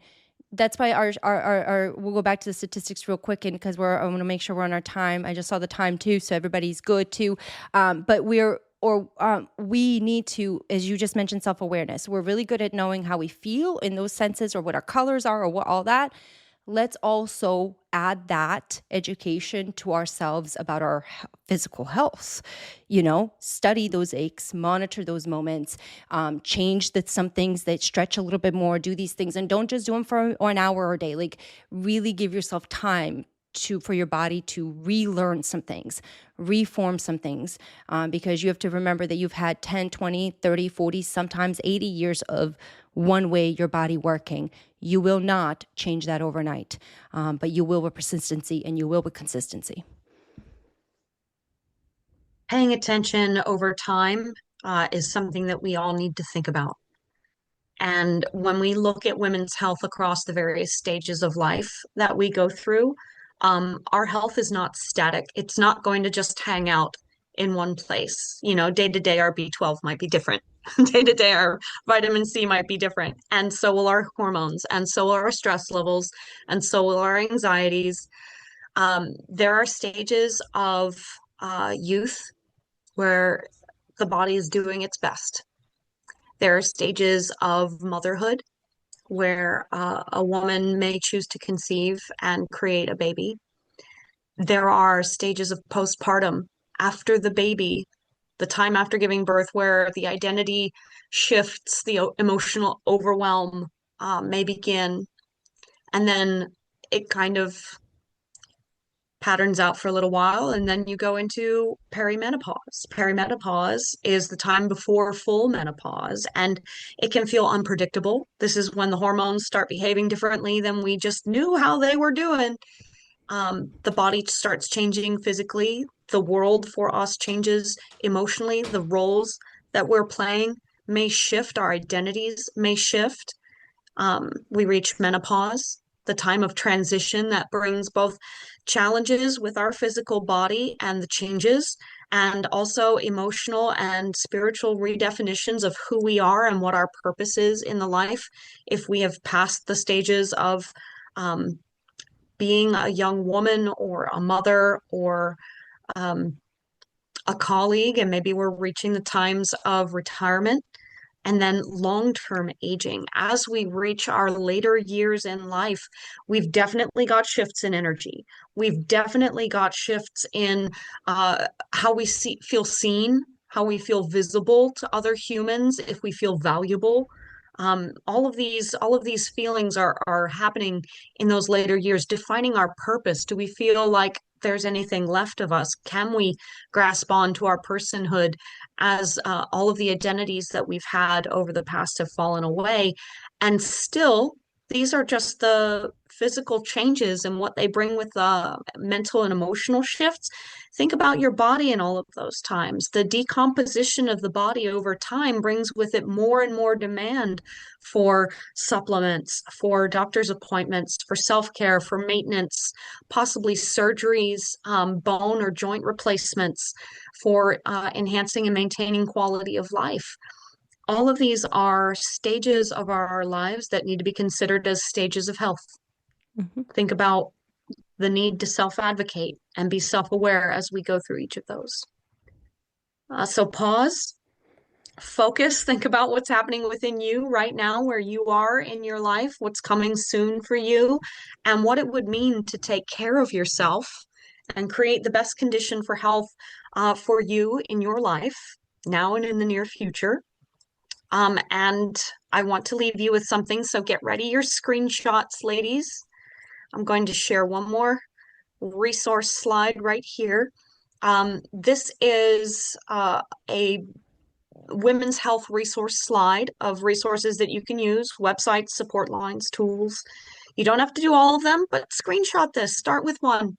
Speaker 1: that's why our we'll go back to the statistics real quick, and because I want to make sure we're on our time. I just saw the time too, so everybody's good too. But we need to, as you just mentioned, self-awareness. We're really good at knowing how we feel in those senses, or what our colors are, or what all that. Let's also add that education to ourselves about our physical health. Study those aches, monitor those moments, change some things that stretch a little bit more, do these things, and don't just do them for an hour or a day. Like, really give yourself time for your body to relearn some things, reform some things, because you have to remember that you've had 10, 20, 30, 40, sometimes 80 years of one way your body working. You will not change that overnight, but you will with persistency, and you will with consistency.
Speaker 2: Paying attention over time is something that we all need to think about. And when we look at women's health across the various stages of life that we go through, our health is not static. It's not going to just hang out in one place. Day to day, our B12 might be different. Day to day, our vitamin C might be different. And so will our hormones, and so will our stress levels, and so will our anxieties. There are stages of youth where the body is doing its best. There are stages of motherhood where a woman may choose to conceive and create a baby. There are stages of postpartum after the baby, the time after giving birth, where the identity shifts, the emotional overwhelm may begin, and then it kind of patterns out for a little while, and then you go into perimenopause. Perimenopause is the time before full menopause, and it can feel unpredictable. This is when the hormones start behaving differently than we just knew how they were doing. The body starts changing physically. The world for us changes emotionally. The roles that we're playing may shift. Our identities may shift. We reach menopause, the time of transition that brings both challenges with our physical body and the changes, and also emotional and spiritual redefinitions of who we are and what our purpose is in the life. If we have passed the stages of being a young woman or a mother or a colleague, and maybe we're reaching the times of retirement, and then long-term aging. As we reach our later years in life, we've definitely got shifts in energy. We've definitely got shifts in how we feel seen, how we feel visible to other humans, if we feel valuable. All of these feelings are happening in those later years, defining our purpose. Do we feel like there's anything left of us? Can we grasp on to our personhood as all of the identities that we've had over the past have fallen away? And still, these are just the physical changes and what they bring with mental and emotional shifts. Think about your body in all of those times. The decomposition of the body over time brings with it more and more demand for supplements, for doctor's appointments, for self-care, for maintenance, possibly surgeries, bone or joint replacements, for enhancing and maintaining quality of life. All of these are stages of our lives that need to be considered as stages of health.
Speaker 1: Mm-hmm.
Speaker 2: Think about the need to self-advocate and be self-aware as we go through each of those. So pause, focus, think about what's happening within you right now, where you are in your life, what's coming soon for you, and what it would mean to take care of yourself and create the best condition for health for you in your life now and in the near future. And I want to leave you with something, so get ready your screenshots, ladies. I'm going to share one more resource slide right here. This is a women's health resource slide of resources that you can use, websites, support lines, tools. You don't have to do all of them, but screenshot this. Start with one.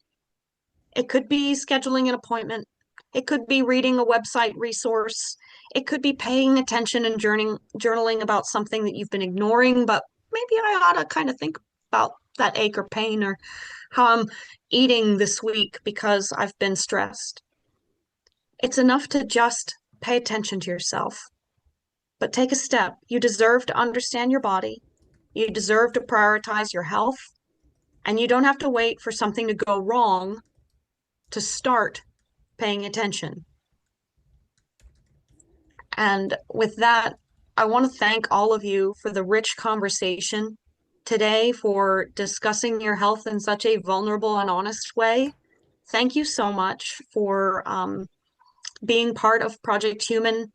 Speaker 2: It could be scheduling an appointment. It could be reading a website resource. It could be paying attention and journaling about something that you've been ignoring, but maybe I ought to kind of think about that ache or pain, or how I'm eating this week because I've been stressed. It's enough to just pay attention to yourself, but take a step. You deserve to understand your body. You deserve to prioritize your health, and you don't have to wait for something to go wrong to start paying attention. And with that, I want to thank all of you for the rich conversation today, for discussing your health in such a vulnerable and honest way. Thank you so much for being part of Project Human.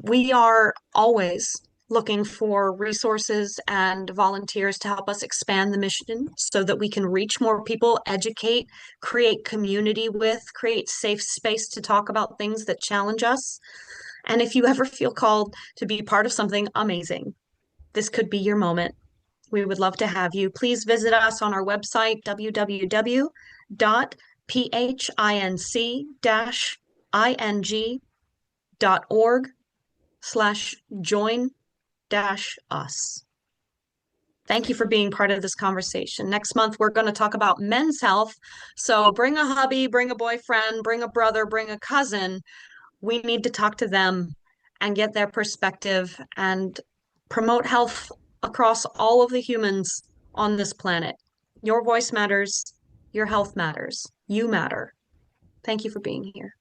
Speaker 2: We are always looking for resources and volunteers to help us expand the mission so that we can reach more people, educate, create community with, create safe space to talk about things that challenge us. And if you ever feel called to be part of something amazing, this could be your moment. We would love to have you. Please visit us on our website, www.phinc.org/join-us. Thank you for being part of this conversation. Next month, we're going to talk about men's health. So bring a hubby, bring a boyfriend, bring a brother, bring a cousin. We need to talk to them and get their perspective and promote health across all of the humans on this planet. Your voice matters. Your health matters. You matter. Thank you for being here.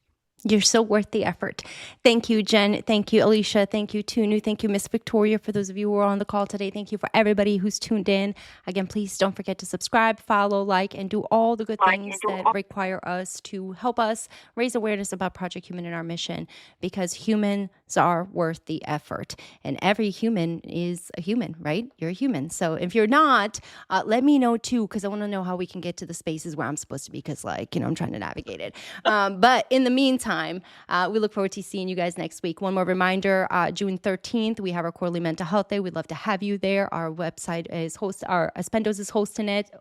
Speaker 1: You're so worth the effort. Thank you, Jen. Thank you, Alicia. Thank you, Tunu. Thank you, Miss Victoria, for those of you who are on the call today. Thank you for everybody who's tuned in. Again, please don't forget to subscribe, follow, like, and do all the good things that require us to help us raise awareness about Project Human and our mission, because humans are worth the effort. And every human is a human, right? You're a human. So if you're not, let me know too, because I want to know how we can get to the spaces where I'm supposed to be, because I'm trying to navigate it. But in the meantime, we look forward to seeing you guys next week. One more reminder, June 13th, we have our quarterly mental health day. We'd love to have you there. Our website is our Aspendos is hosting it.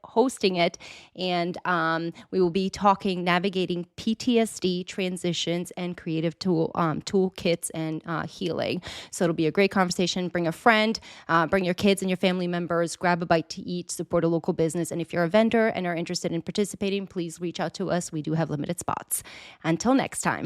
Speaker 1: And we will be navigating PTSD, transitions, and creative toolkits and healing. So it'll be a great conversation. Bring a friend, bring your kids and your family members, grab a bite to eat, support a local business. And if you're a vendor and are interested in participating, please reach out to us. We do have limited spots. Until next time.